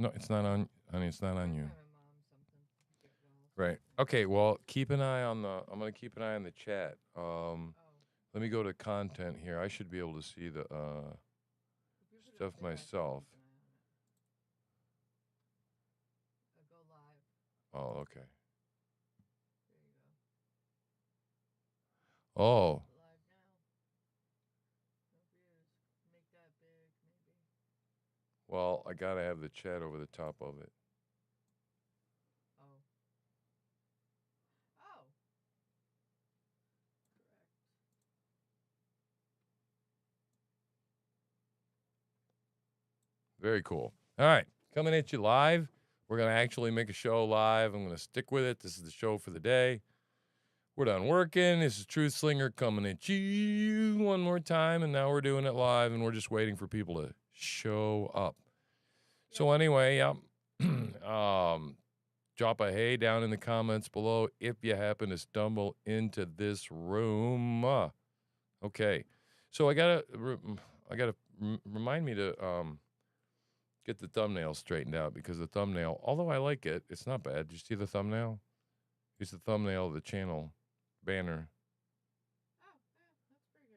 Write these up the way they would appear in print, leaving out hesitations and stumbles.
No, it's not on. Honey, it's not on you. Right. Okay. Well, keep an eye on the. I'm gonna keep an eye on the chat. Let me go to content here. I should be able to see the stuff myself. Oh, okay. Oh. Well, I gotta have the chat over the top of it. Very cool. All right, coming at you live. We're gonna actually make a show live. I'm gonna stick with it. This is the show for the day. We're done working. This is TruthSlinger coming at you one more time, and now we're doing it live, and we're just waiting for people to show up. So anyway, drop a hey down in the comments below if you happen to stumble into this room. Okay, so I gotta remind me to get the thumbnail straightened out, because the thumbnail, although I like it, it's not bad. Did you see the thumbnail? It's the thumbnail of the channel banner.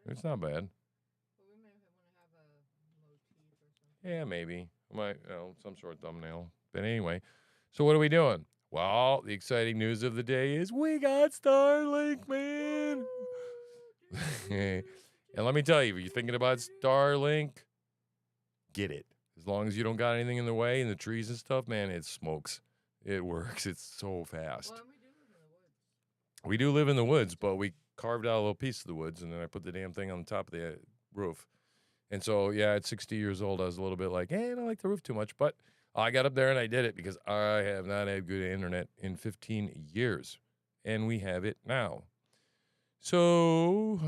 It's not bad. Yeah, maybe. Might, some sort of thumbnail. But anyway, so what are we doing? Well, the exciting news of the day is we got Starlink, man. And let me tell you, if you're thinking about Starlink, get it. As long as you don't got anything in the way and the trees and stuff, man, it smokes. It works. It's so fast. Well, we do live in the woods, but we carved out a little piece of the woods, and then I put the damn thing on the top of the roof. And so, yeah, at 60 years old, I was a little bit like, hey, I don't like the roof too much. But I got up there and I did it, because I have not had good internet in 15 years. And we have it now. So,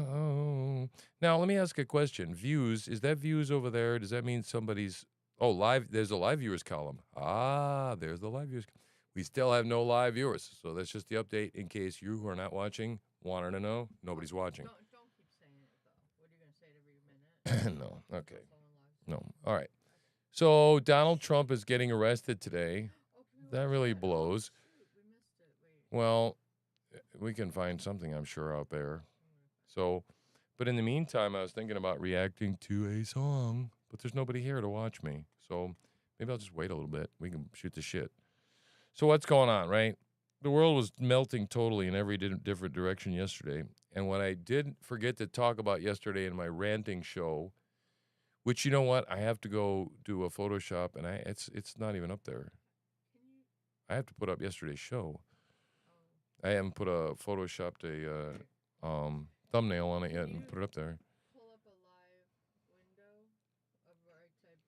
now let me ask a question. Views, is that views over there? Does that mean somebody's, oh, live, there's a live viewers column. Ah, there's the live viewers. We still have no live viewers. So that's just the update in case you who are not watching wanted to know. Nobody's watching. Don't keep saying it, though. What are you going to say it every minute? No, okay. No, all right. So Donald Trump is getting arrested today. That really blows. Well, we can find something, I'm sure, out there. So, but in the meantime, I was thinking about reacting to a song, but there's nobody here to watch me. So maybe I'll just wait a little bit. We can shoot the shit. So what's going on, right? The world was melting totally in every different direction yesterday. And what I did forget to talk about yesterday in my ranting show, which, you know what? I have to go do a Photoshop, and it's not even up there. I have to put up yesterday's show. I haven't put a Photoshopped a thumbnail on it yet and put it up there. Pull up a live window of right type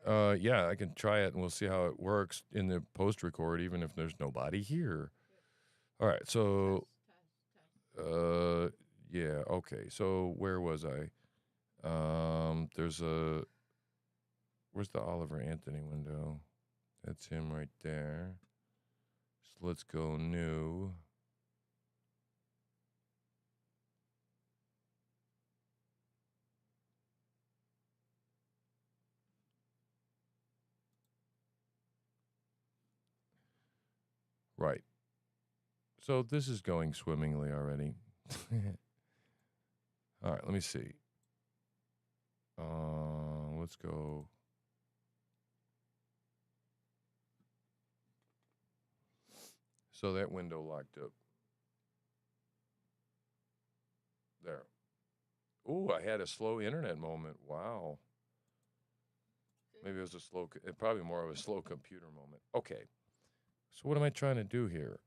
broadcasting. Yeah, I can try it, and we'll see how it works in the post record, even if there's nobody here. All right, so yeah, okay. So where was I? Where's the Oliver Anthony window? That's him right there. So let's go new. Right. So this is going swimmingly already. All right, let me see. Let's go. So that window locked up. There. Ooh, I had a slow internet moment. Wow. Maybe it was probably more of a slow computer moment. Okay. So what am I trying to do here?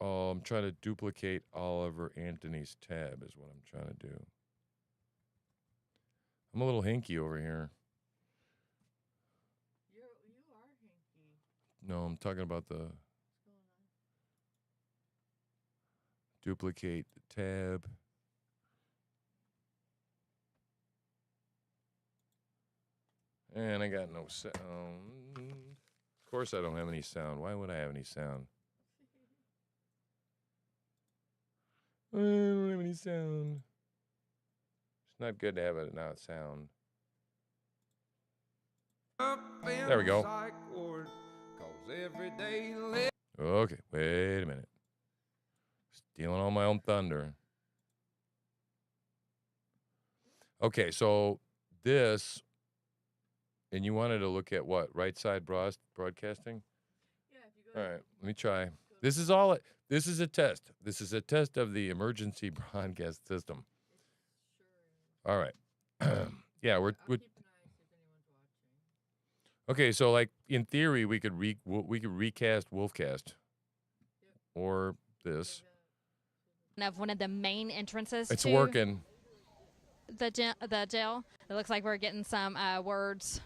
I'm trying to duplicate Oliver Anthony's tab is what I'm trying to do. I'm a little hinky over here. You are hinky. No, I'm talking about the duplicate the tab. And I got no sound. Of course I don't have any sound. Why would I have any sound? I don't have any sound. It's not good to have it not sound. There we go. Okay, wait a minute. Stealing all my own thunder. Okay, so this, and you wanted to look at what? Right side broadcasting? Yeah, if you go all right, let me try. This is all. This is a test. This is a test of the emergency broadcast system. All right. Yeah, we're keep an eye, see if anyone's watching. okay. So, like in theory, we could recast Wolfcast, or this. Of one of the main entrances. It's to working. The jail. It looks like we're getting some words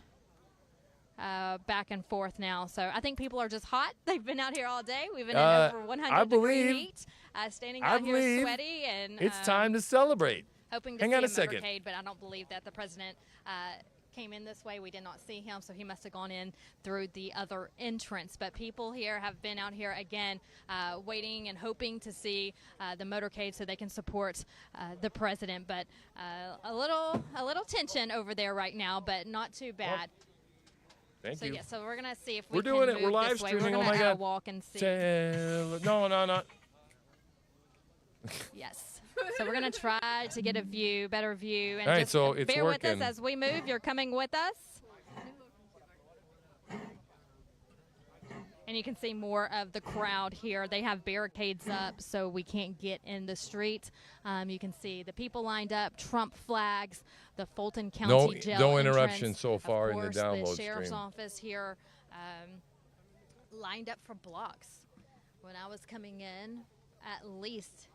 back and forth now. So I think people are just hot. They've been out here all day. We've been in over 100-degree heat, standing out here sweaty, and it's time to celebrate. Hoping to Hang see on a a second. motorcade, but I don't believe that the president came in this way. We did not see him, so he must have gone in through the other entrance. But people here have been out here again, waiting and hoping to see the motorcade so they can support the president. But a little tension over there right now, but not too bad. Thank you. Yeah, so we're gonna see if we We're can doing it. move We're live this way. streaming. We're Oh gonna, my God. walk and see. No, not. Yes. So we're going to try to get a better view. And All right, just so it's bear working. with us as we move. You're coming with us. And you can see more of the crowd here. They have barricades up so we can't get in the street. You can see the people lined up, Trump flags, the Fulton County Jail no entrance. interruption so far in the download Of course, the sheriff's stream. office here lined up for blocks. When I was coming in, at least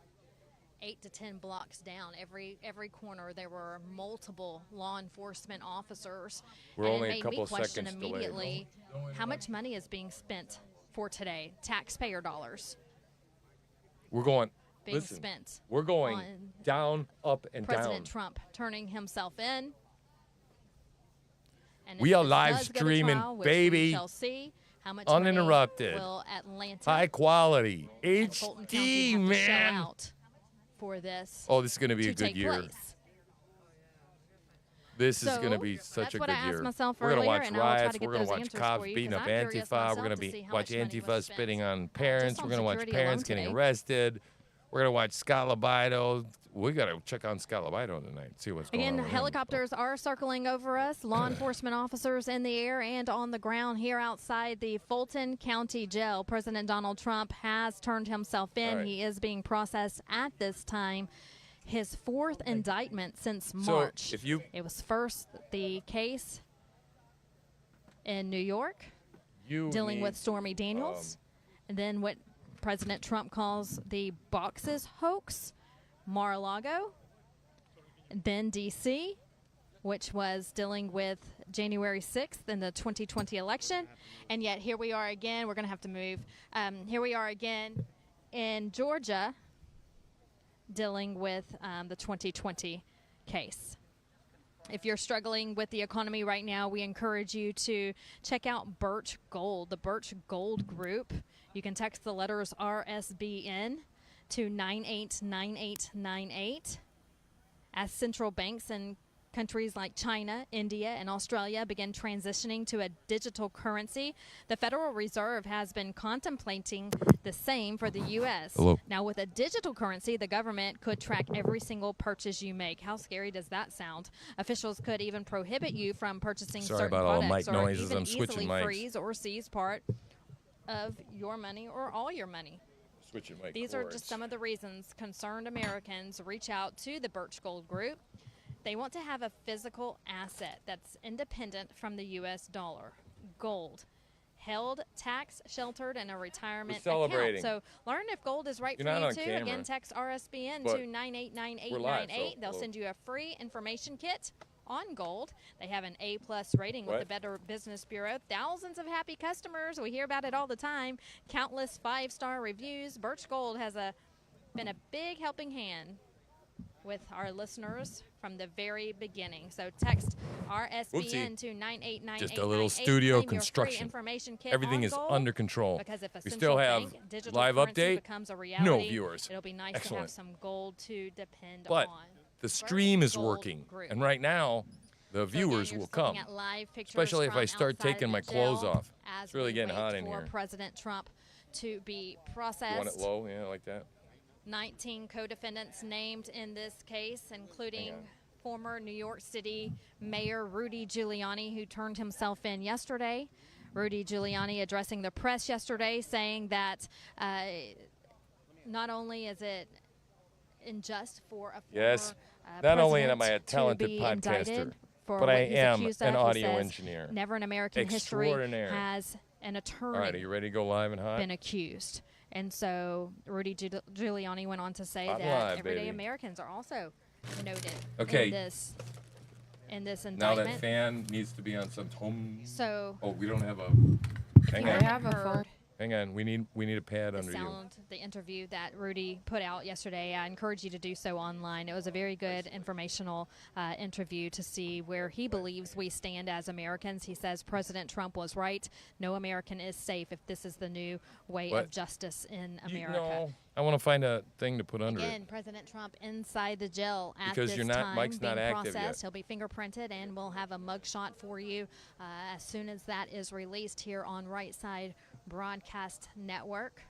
8 to 10 blocks down, every corner, there were multiple law enforcement officers. We're and only it a made couple me question seconds delayed. immediately how much money is being spent for today, taxpayer dollars We're going. being Listen, spent. we're going on down, up, and President down. Trump turning himself in. And We if are this live does go to streaming, trial, which baby. We shall see how much Uninterrupted. money will Atlanta High quality. and Fulton County HD, have to shell man. out for this Oh, this is going to be a to good take year. place. This is So, going to be such that's a what good I asked year. myself We're going to earlier, watch and I'll try to riots. get We're going to those watch answers cops for you, beating 'cause up I'm curious Antifa. We're myself going to to see how watch much money Antifa was spitting spent, on parents. just We're on going to watch security parents alone getting today. arrested. We're going to watch Scott Libido. We got to check on Scott Libido tonight. See what's going on. Again, with him. helicopters are circling over us, law enforcement officers in the air and on the ground here outside the Fulton County Jail. President Donald Trump has turned himself in. Right. He is being processed at this time. His fourth indictment since March. So if you It was first the case in New York dealing need- with Stormy Daniels, and then what President Trump calls the boxes hoax, Mar-a-Lago, then D.C., which was dealing with January 6th in the 2020 election. And yet here we are again. We're going to have to move. Here we are again in Georgia dealing with the 2020 case. If you're struggling with the economy right now, we encourage you to check out Birch Gold, the Birch Gold Group. You can text the letters RSBN to 989898. As central banks in countries like China, India, and Australia begin transitioning to a digital currency, the Federal Reserve has been contemplating the same for the U.S. Hello. Now, with a digital currency, the government could track every single purchase you make. How scary does that sound? Officials could even prohibit you from purchasing Sorry certain about all the products mic or noises. even I'm switching easily mics. freeze or seize part of your money or all your money. Switching my These are cords. just some of the reasons concerned Americans reach out to the Birch Gold Group. They want to have a physical asset that's independent from the U.S. dollar, gold, held, tax sheltered in a retirement We're celebrating. account. So learn if gold is right You're for not you on too. camera, Again, text RSBN but to 989898. we're live, so They'll hello. send you a free information kit on gold. They have an A+ rating with What? the Better Business Bureau. Thousands of happy customers. We hear about it all the time. Countless 5-star reviews. Birch Gold has been a big helping hand with our listeners from the very beginning. So text RSBN Whoopsie. to 989898. Just a little studio Claim your free construction. information kit Everything on is gold, under control. because if a We central still have bank digital live currency update. becomes a reality, No viewers. it'll be nice to Excellent. have some gold to depend But on. the stream is Gold working, Group. and right now the viewers will come. Especially Especially if I start taking my clothes off. It's really getting hot in for here. President Trump to be You processed. want it low? Yeah, like that. 19 co-defendants named in this case, including former New York City Mayor Rudy Giuliani, who turned himself in yesterday. Rudy Giuliani addressing the press yesterday, saying that not only is it unjust for a former not only president am I a talented to be podcaster, indicted for but what I he's am accused an of. He audio says, engineer. never in American history Extraordinaire. has an attorney All right, are you ready to go live and hot? been accused. And so Rudy Giuliani went on to say Hot that live, everyday baby. Americans are also noted Okay. in this indictment. Now that fan needs to be on some tone. So Oh, we don't have a. Hang you on. haven't have a phone. heard Hang on. We need a pad the under you. sound, the interview that Rudy put out yesterday. I encourage you to do so online. It was a very good informational interview to see where he believes we stand as Americans. He says President Trump was right. No American is safe if this is the new way What? of justice in You America. know, I want to find a thing to put under Again, it. President Trump inside the jail at Because this you're not- time, Mike's being not active yet. processed. He'll be fingerprinted, and we'll have a mugshot for you as soon as that is released here on Right Side Broadcast Network.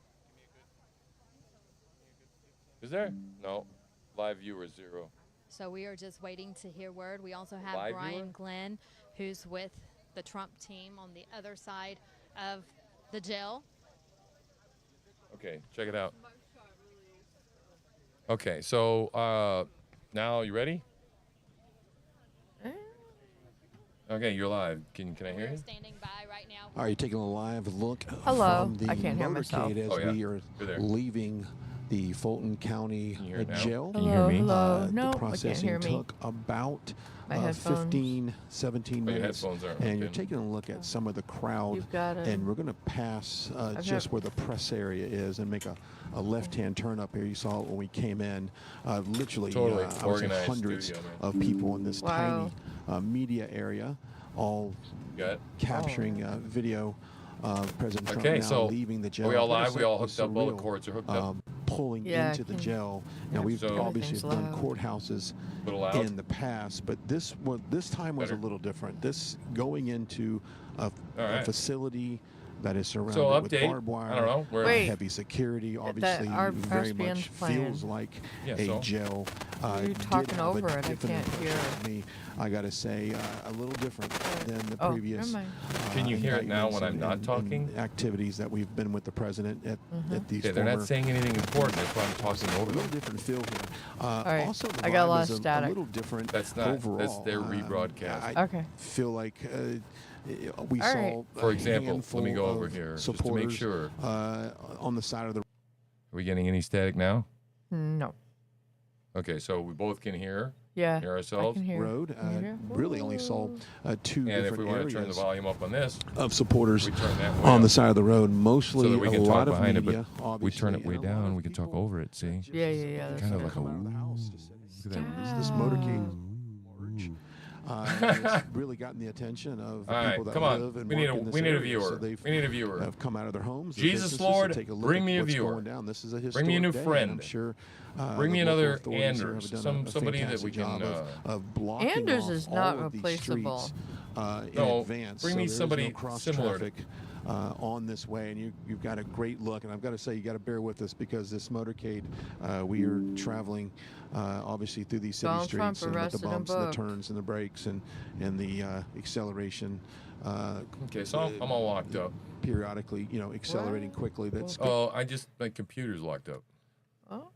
Is there? No. Live viewer 0. So we are just waiting to hear word. We also have Live Brian viewer? Glenn, who's with the Trump team on the other side of the jail. Okay, check it out. Okay, so now you ready? Okay, you're live. Can I hear We're you? standing by right now. Are you taking a live look Hello. from the I can't hear myself. motorcade as Oh, yeah. we are You're there. leaving the Fulton County Can you hear it now? jail? Can you hear me? Hello. The No, I can't processing hear me. took about My headphones. 15, 17 Oh, your minutes. headphones aren't And hooked you're in. taking a look at some of the crowd. You've got it. And we're going to pass just got- where the press area is and make a left-hand turn up here. You saw it when we came in. Literally, Totally I would say organized hundreds studio, man. of people in this Wow. tiny media area, all Got it? capturing video of President Trump Okay, now so leaving the jail. are we all Like I live? We said, all it was hooked up? All the surreal, cords are hooked up? Pulling Yeah, into the can- jail. Now, yeah, we've so- obviously Everything's done loud. courthouses A little loud? in the past, but this time was Better. a little different. This going into a right. facility that is surrounded So with update. barbed wire, I don't know. Where Wait. heavy security. Obviously, our very press much band's playing. feels like Yeah, a so? jail. You're did talking have a over it. I different can't hear. impression on me, I got to say, a little different than the Oh, previous. never mind. Can you hear it now when I'm indictments not and talking? activities that we've been with the president at these Okay, they're not former- saying anything important. That's why I'm talking a over little them. different feel here. right. Also, the I got a vibe lot is of static. a little different. That's not- overall. that's their rebroadcast. I Okay. feel like we All saw. right. a For example, let me handful go over of here just to make supporters, sure. on the side of the Are we getting any static now? No. Okay, so we both can hear Yeah. Hear I ourselves? can hear. road. Can you hear? Really only saw two And if different we want areas to turn the volume up on this, of supporters we turn that way on up. the side of the road. Mostly so that we a can lot talk of behind media. it, but we turn it way obviously, and a lot down. of We can talk people over it. See, Yeah, yeah, yeah. That's kind of okay. like a come out of the woo. house to say, Look at that. this motorcade march has really gotten the attention of the All people right, that come live on. and We need work a in this we need a area. So viewer. they've We need a viewer. have come out of their homes. their Jesus, businesses to Lord, take a look bring at me a what's viewer. going down. This is a Bring me a historic new day, and friend. I'm sure, Bring me the another local authorities have Anders, done a somebody that we fantastic can, job of blocking Anders off is not all of these replaceable. streets, in No, advance. bring so me there is somebody no cross similar to- traffic on this way, and you've got a great look. And I've got to say, you got to bear with us because this motorcade, we are traveling obviously through these city Donald Trump streets, and with the arrested and bumps and the booked. turns and the brakes and the acceleration. Okay, so I'm all locked up. Periodically, accelerating What? quickly. That's Oh, my computer's locked up. Oh.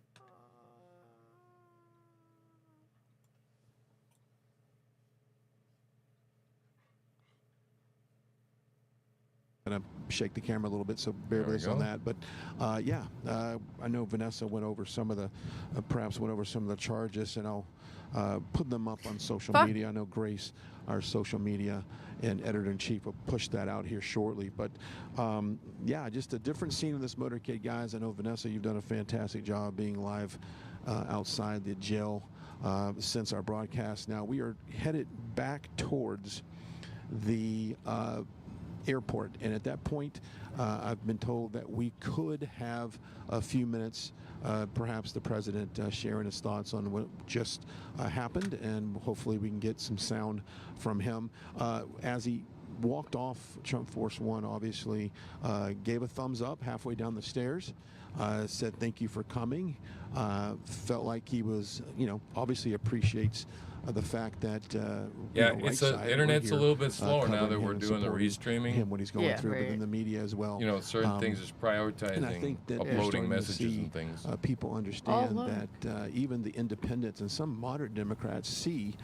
going to shake the camera a little bit, so bear There we with us on go. that. But I know Vanessa went over some of the, perhaps went over some of the charges, and I'll put them up on social Fuck. media. I know Grace, our social media and editor-in-chief, will push that out here shortly. But just a different scene of this motorcade, guys. I know Vanessa, you've done a fantastic job being live outside the jail since our broadcast. Now we are headed back towards the airport. And at that point, I've been told that we could have a few minutes, perhaps the president sharing his thoughts on what just happened, and hopefully we can get some sound from him. As he walked off Trump Force One, obviously gave a thumbs up halfway down the stairs, said thank you for coming, felt like he was, obviously appreciates the fact that it's the internet's a little bit slower now that we're doing the restreaming. Him when he's going through, but in the media as well. Certain things is prioritizing, and I think that uploading messages and things. People understand that even the independents and some moderate Democrats see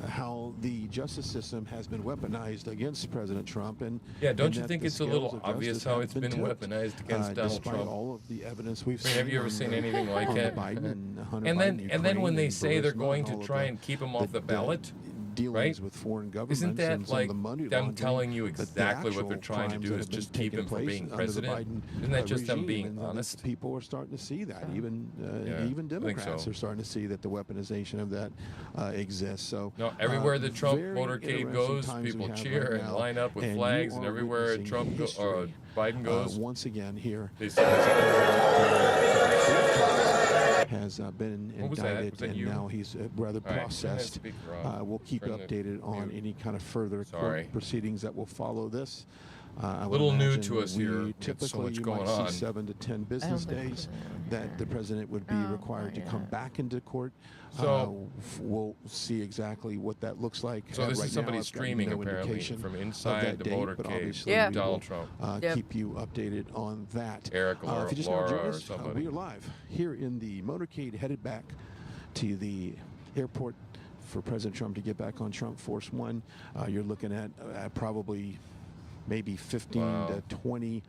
how the justice system has been weaponized against President Trump, and don't you think it's a little obvious how it's been weaponized against Donald despite Trump? all of the evidence we've seen. Have you ever seen anything like it? And then when they say they're going to try and keep him off the ballot, dealings with foreign governments, isn't that and some like of the money them laundering, telling you but the exactly what they're actual trying to do crimes is that have just been keep him taking from place being under the president? Biden, Isn't that just them regime, being and honest? People are starting to see that. Even Democrats so. are starting to see that the weaponization of that exists. So everywhere the Trump very motorcade interesting goes, times we people have cheer right and now, line up with and flags, you and are everywhere witnessing Trump or history, Biden goes, once again here. they say Has been What was that? indicted, Was that and you? now he's rather All right, processed. turn that speaker off. We'll keep you Turn the updated on mute. any kind of further Sorry. court proceedings that will follow this. I would Little new imagine to us here. we We got so Typically, much you going might on. see 7 to 10 business days that the president would be required to come back into court. So we'll see exactly what that looks like. So this right is somebody now, I've got streaming no apparently indication from of inside that the date, but motorcade. obviously Yeah. we Donald will, Trump. keep you updated on that. Eric If you just now Laura join or us, somebody. we are live here in the motorcade headed back to the airport for President Trump to get back on Trump Force One. You're looking at probably maybe 15 to 20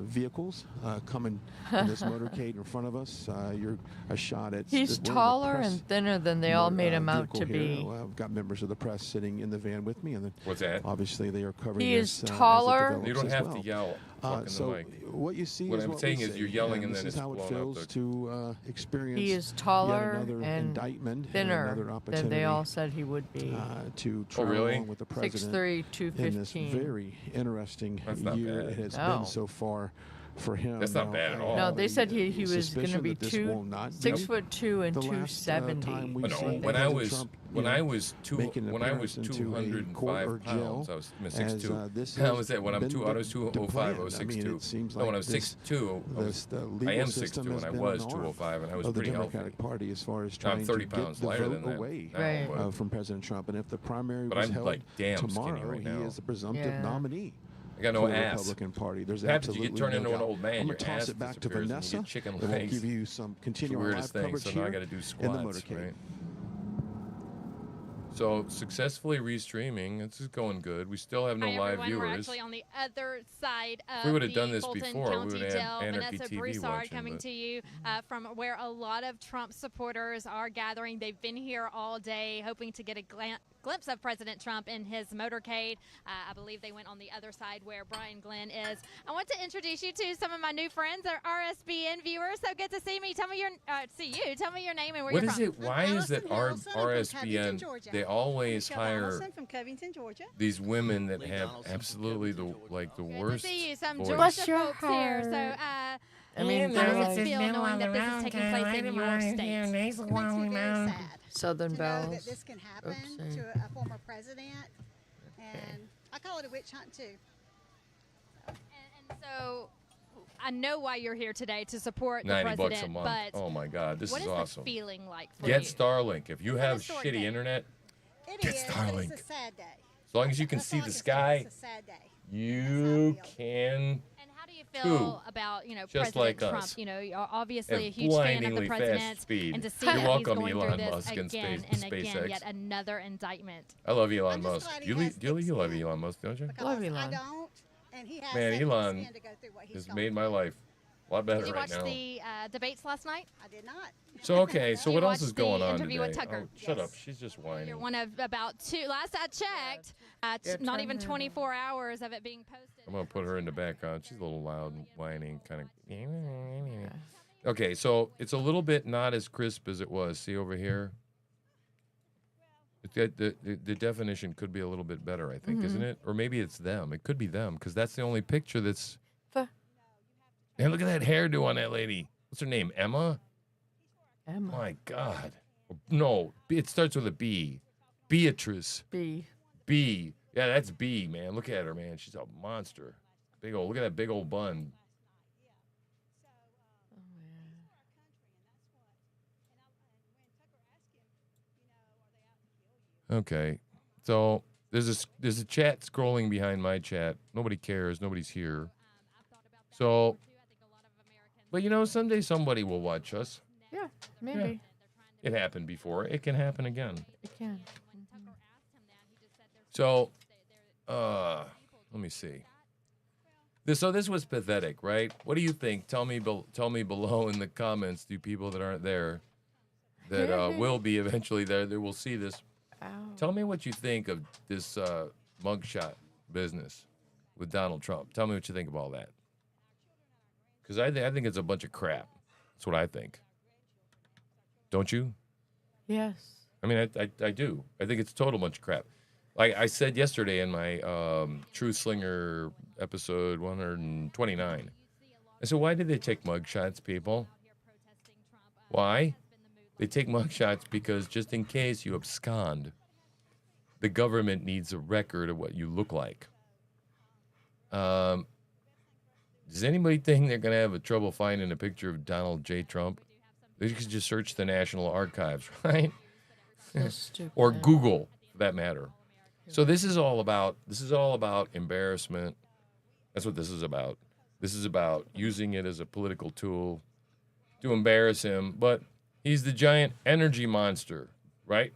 vehicles coming in this motorcade in front of us. You're a shot at. He's we're in the taller press and thinner than they all made him out vehicle to here. be. I've got members of the press sitting in the van with me, and then What's that? obviously they are covering He this, is as it taller. develops You don't as have well. to yell. Fucking So the mic. what you see What is I'm what saying we is see, you're yelling and this then is it's how it blown out feels the- to experience He is yet taller another and indictment, and thinner another than opportunity they all said he would be. to try really? along with the president 6'3", in this 215. very interesting That's not year bad. it has No. been so far for him. That's not Now, bad at I all. No, have they a said he was going to suspicion be that this will not be 6'2" and the last, 270. time we've Oh, no, seen when I President was Trump, when you know, I was two making an when I was appearance into a court or 205 jail, pounds, I was as, 6'2". this That has was it. When I'm been two, I was the 205. I was plan. I mean, 6'2". it seems No, when I like was this- 6'2", the I legal am system 6'2", has and I been was an arm 205, and I was of the pretty healthy. Democratic Party as far as Now trying I'm 30 to get pounds the lighter vote than that. away now, Right. but from President Trump. And if the primary But was I'm, held like, damn skinny tomorrow, right now. he is the presumptive Yeah. nominee I got no for the ass. Republican Party. There's What happens? absolutely You get turned no into an doubt. old man, I'm your going to toss ass it back to disappears and you Vanessa. get chicken And we'll legs. give you some It's the continuing live weirdest thing. coverage So now I here got to do in the squats, motorcade. right? So successfully restreaming. This is going good. We still have no Hi, live everyone. We're viewers. actually on the other side of we would have the done this Fulton before, we County would have Jail. had Anarchy Vanessa TV Broussard watching, coming but- to you from where a lot of Trump supporters are gathering. They've been here all day hoping to get a glimpse of President Trump in his motorcade. I believe they went on the other side where Brian Glenn is. I want to introduce you to some of my new friends, our RSBN viewers. So good to see me. Tell me your Tell me your name and where What you're is from. it? Why is it Allison Harrelson. I'm from RSBN? Covington, Georgia. They always Michelle hire Allison from Covington, Georgia. these women that have absolutely the worst Good to see you. Some voice. Georgia Bless your folks here. So, heart. I mean, how they're does it like feel knowing that this is taking place in your state? It makes me very sad Southern to know Bells. that this can happen Oopsie. to a former president, and I call it a witch hunt too. And so I know why you're here today to support the 90 president, bucks a month. but Oh my God, this what is is awesome. the feeling like for Get you? Starlink. If you have historic shitty day. internet, It Get is, but Starlink. it's a sad day. as long as you can That's see all I the say. sky, It's a sad day. you That's how I can. And how do you feel about just President like Trump? us. You're obviously At a huge fan of the blindingly fast president, speed. and to see You're that he's welcome, going Elon through this Musk and again space- and again, SpaceX. yet another indictment. I love Elon I'm just Musk. glad he You, has thick you love skin. Elon Musk, don't you? Because Love I Elon. don't, and he has Man, that thick Elon skin to go through what he's has gone made my through. life a lot better Did you right watch now. the debates last night? I did not. So okay, so You what else watched is going the on interview today? with Tucker? Oh, shut Yes. up. She's just whining. You're one of about two. Last I checked, not even 24 hours of it being posted. I'm gonna put her in the background. She's a little loud and whining, kind of. Okay, so it's a little bit not as crisp as it was. See over here? The definition could be a little bit better, I think, isn't it? Or maybe it's them. It could be them because that's the only picture that's. Fa- Man, look at that hairdo on that lady. What's her name? Emma? Emma. My God. No, it starts with a B. Beatrice. B. B. Yeah, that's B, man. Look at her, man. She's a monster. Big old. Look at that big old bun. Okay, so there's a chat scrolling behind my chat. Nobody cares. Nobody's here. So, but you know, someday somebody will watch us. Yeah, maybe. It happened before. It can happen again. It can. So, let me see. This was pathetic, right? What do you think? Tell me below in the comments. Do people that aren't there, that will be eventually there, that will see this. Ow. Tell me what you think of this mugshot business with Donald Trump. Tell me what you think of all that. Because I think it's a bunch of crap. That's what I think. Don't you? Yes. I mean, I do. I think it's a total bunch of crap. Like I said yesterday in my TruthSlinger episode 129, I said, why did they take mugshots, people? Why? They take mugshots because just in case you abscond, the government needs a record of what you look like. Does anybody think they're going to have a trouble finding a picture of Donald J. Trump? They could just search the National Archives, right? So stupid. Or Google, for that matter. So this is all about embarrassment. That's what this is about. This is about using it as a political tool to embarrass him. But he's the giant energy monster, right?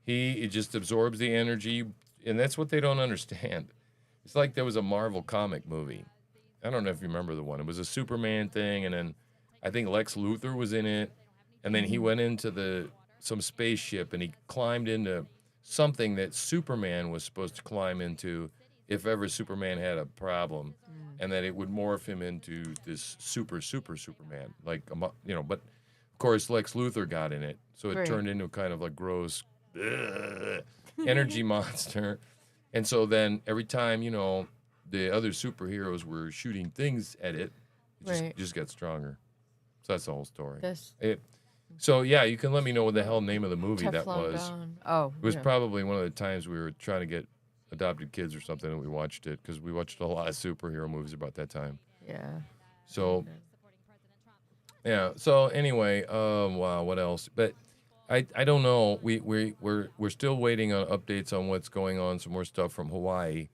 It just absorbs the energy, and that's what they don't understand. It's like there was a Marvel comic movie. I don't know if you remember the one. It was a Superman thing, and then I think Lex Luthor was in it, and then he went into some spaceship, and he climbed into something that Superman was supposed to climb into if ever Superman had a problem, and that it would morph him into this super Superman, like, you know, but of course Lex Luthor got in it, so it Right. turned into a kind of like gross energy monster. And so then every time, you know, the other superheroes were shooting things at it, Right. just got stronger. So that's the whole story. That's So yeah, you can let me know what the hell name of the movie that Teflon was. Don. Oh, It was yeah. probably one of the times we were trying to get adopted kids or something, and we watched it because we watched a lot of superhero movies about that time. Yeah. So yeah. So anyway, wow, what else? But I don't know. We're still waiting on updates on what's going on. Some more stuff from Hawaii,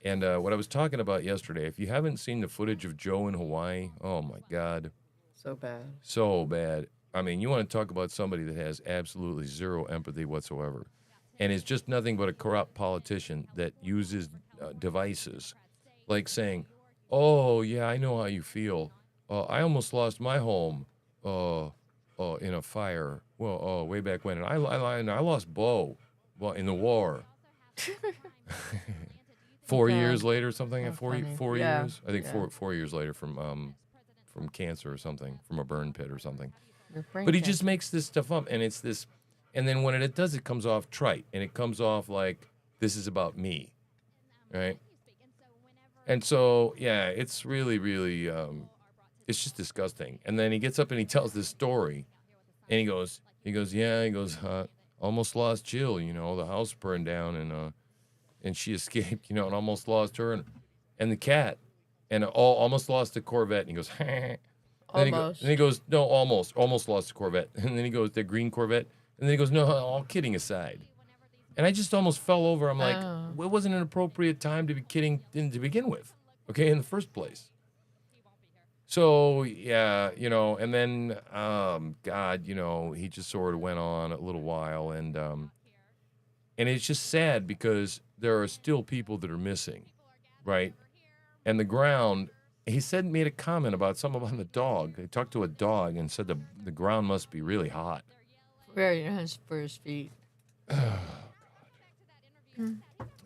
and what I was talking about yesterday. If you haven't seen the footage of Joe in Hawaii, oh my God, So bad. so bad. I mean, you want to talk about somebody that has absolutely zero empathy whatsoever, and is just nothing but a corrupt politician that uses devices, like saying, "Oh yeah, I know how you feel. I almost lost my home in a fire. Well, way back when, and I lost Bo, well, in the war. 4 Okay. years later, something. How Four funny. Yeah, years. I think yeah. 4 years later from cancer or something, from a burn pit or something. Your brain But he cancer. just makes this stuff up, and it's this, and then when it does, it comes off trite, and it comes off like this is about me, right? And so, yeah, it's really, really, it's just disgusting. And then he gets up and he tells this story, and he goes, almost lost Jill, you know, the house burned down, and she escaped, you know, and almost lost her and the cat, and almost lost the Corvette. And he goes, Almost. Then he goes, no, almost lost the Corvette. And then he goes, the green Corvette. And then he goes, no, all kidding aside. And I just almost fell over. I'm like, Oh. well, it wasn't an appropriate time to be kidding to begin with, okay, in the first place. So, yeah, you know, and then, God, you know, he just sort of went on a little while. And it's just sad because there are still people that are missing, right? And the ground, he made a comment about something about the dog. He talked to a dog and said the ground must be really hot. Very nice for his feet.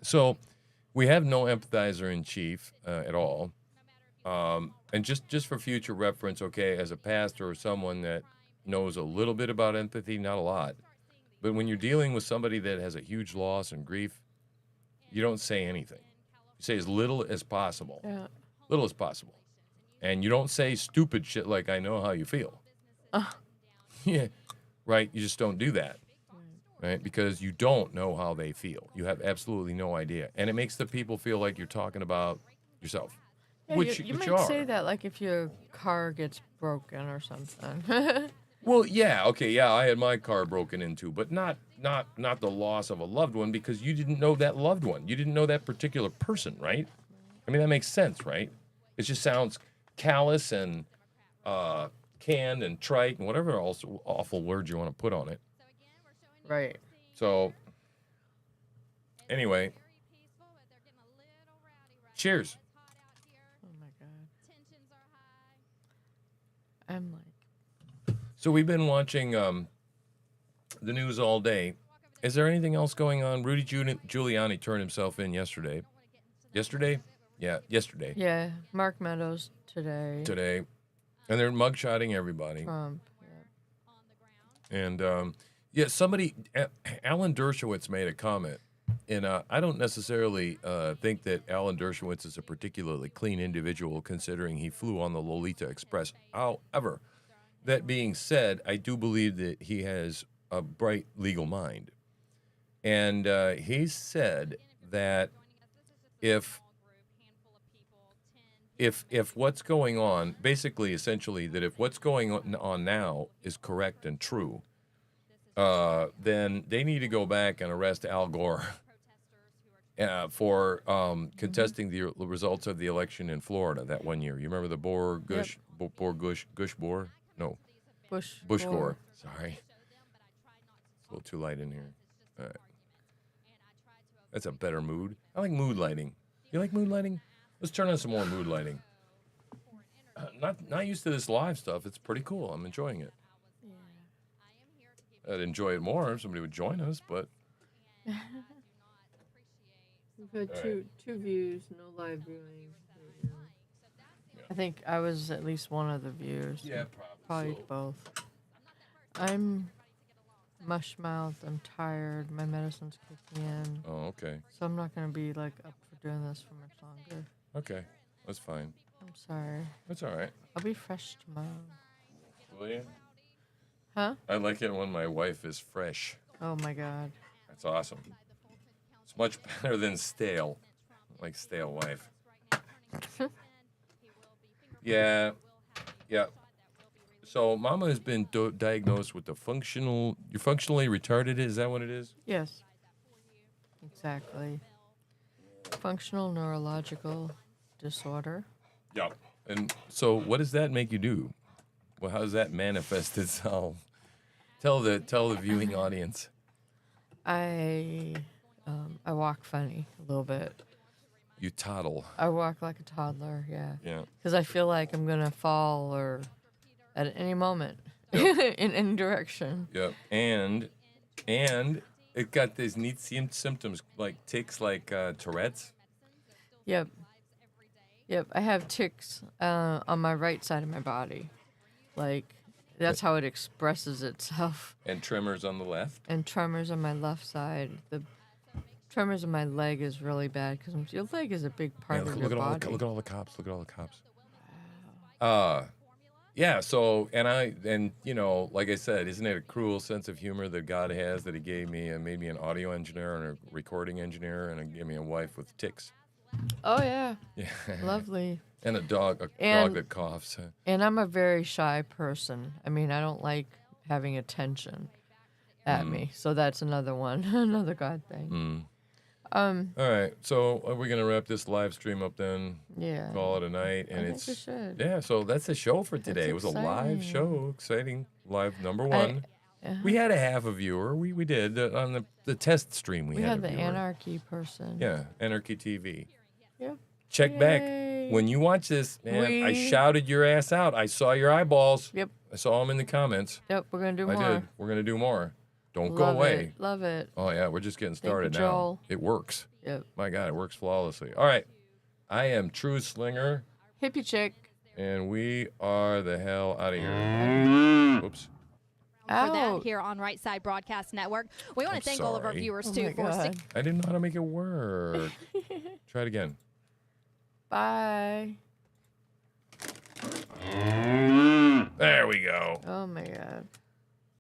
So we have no empathizer in chief at all. And just for future reference, okay, as a pastor or someone that knows a little bit about empathy, not a lot, But when you're dealing with somebody that has a huge loss and grief, you don't say anything. You say as little as possible. Yeah. Little as possible. And you don't say stupid shit like, I know how you feel. Yeah. Right? You just don't do that. Right? Because you don't know how they feel. You have absolutely no idea. And it makes the people feel like you're talking about yourself. Yeah, which you which might are. say that like if your car gets broken or something. Well, yeah, okay, yeah, I had my car broken into, but not the loss of a loved one because you didn't know that loved one. You didn't know that particular person, right? I mean, that makes sense, right? It just sounds callous and canned and trite and whatever else awful words you want to put on it. Right. So, anyway, cheers. Oh my god. I'm like, So we've been watching the news all day. Is there anything else going on? Rudy Giuliani turned himself in yesterday. Yesterday? Yeah, yesterday. yeah, Mark Meadows today. Today. And they're mugshotting everybody. Trump. Yeah. And, yeah, somebody, Alan Dershowitz made a comment. And I don't necessarily think that Alan Dershowitz is a particularly clean individual considering he flew on the Lolita Express. However, that being said, I do believe that he has a bright legal mind. And he said that if what's going on, basically, essentially, that if what's going on now is correct and true, then they need to go back and arrest Al Gore for contesting the results of the election in Florida that one year. You remember the Bush Gore? No, Bush Gore. Sorry. It's a little too light in here. All right. That's a better mood. I like mood lighting. You like mood lighting? Let's turn on some more mood lighting. Not used to this live stuff. It's pretty cool. I'm enjoying it. I'd enjoy it more if somebody would join us, but We've had All two views, no live viewing. I think I was at least one of the viewers. yeah, Probably so. both. I'm mush-mouthed. I'm tired. My medicine's kicking in. Oh, okay. So I'm not going to be, like, up for doing this for much longer. Okay. That's fine. I'm sorry. That's all right. I'll be fresh tomorrow. Will you? Huh? I like it when my wife is fresh. Oh, my God. That's awesome. It's much better than stale. I like stale wife. Yeah. So Mama has been diagnosed with you're functionally retarded, is that what it is? Yes. Exactly. Functional neurological disorder. Yeah. And so what does that make you do? Well, how does that manifest itself? Tell the viewing audience. I walk funny a little bit. You toddle. I walk like a toddler, yeah. Yeah. Because I feel like I'm going to fall or at any moment Yep. in any direction. Yep. And it got these neat symptoms like tics, like Tourette's. Yep. I have tics on my right side of my body. Like, that's how it expresses itself. And tremors on the left. And tremors on my left side. The tremors on my leg is really bad because your leg is a big part of your body. Look at all the cops. Look at all the cops. Yeah. So and you know, like I said, isn't it a cruel sense of humor that God has that He gave me and made me an audio engineer and a recording engineer and gave me a wife with tics. Oh, yeah. Yeah. Lovely. And a dog And- that coughs. And I'm a very shy person. I mean, I don't like having attention at me. So that's another one, another God thing. All right. So are we gonna wrap this live stream up then? Yeah. Call it a night, and I think it's we should. yeah. So that's the show for today. It was a live exciting. show, exciting live number one. Uh-huh. We had a half a viewer. We did on the test stream. We We had a the viewer. anarchy person. Yeah, Anarchy TV. Yeah. Check back Yay. when you watch this, man. I We- shouted your ass out. I saw your eyeballs. Yep. I saw them in the comments. Yep. We're gonna do I more. did. We're gonna do more. Don't go Love away. It. Love it. Oh yeah, we're just getting you, started now. Joel. It works. Yep. My God, it works flawlessly. All right, I am TruthSlinger, Hippie chick. and we are the hell out of here. Oops. for that Ouch. here on Right Side Broadcast Network. We want I'm to thank all of our sorry. viewers Oh too my for God. I didn't know how to make it work. Try it again. Bye. There we go. Oh my God.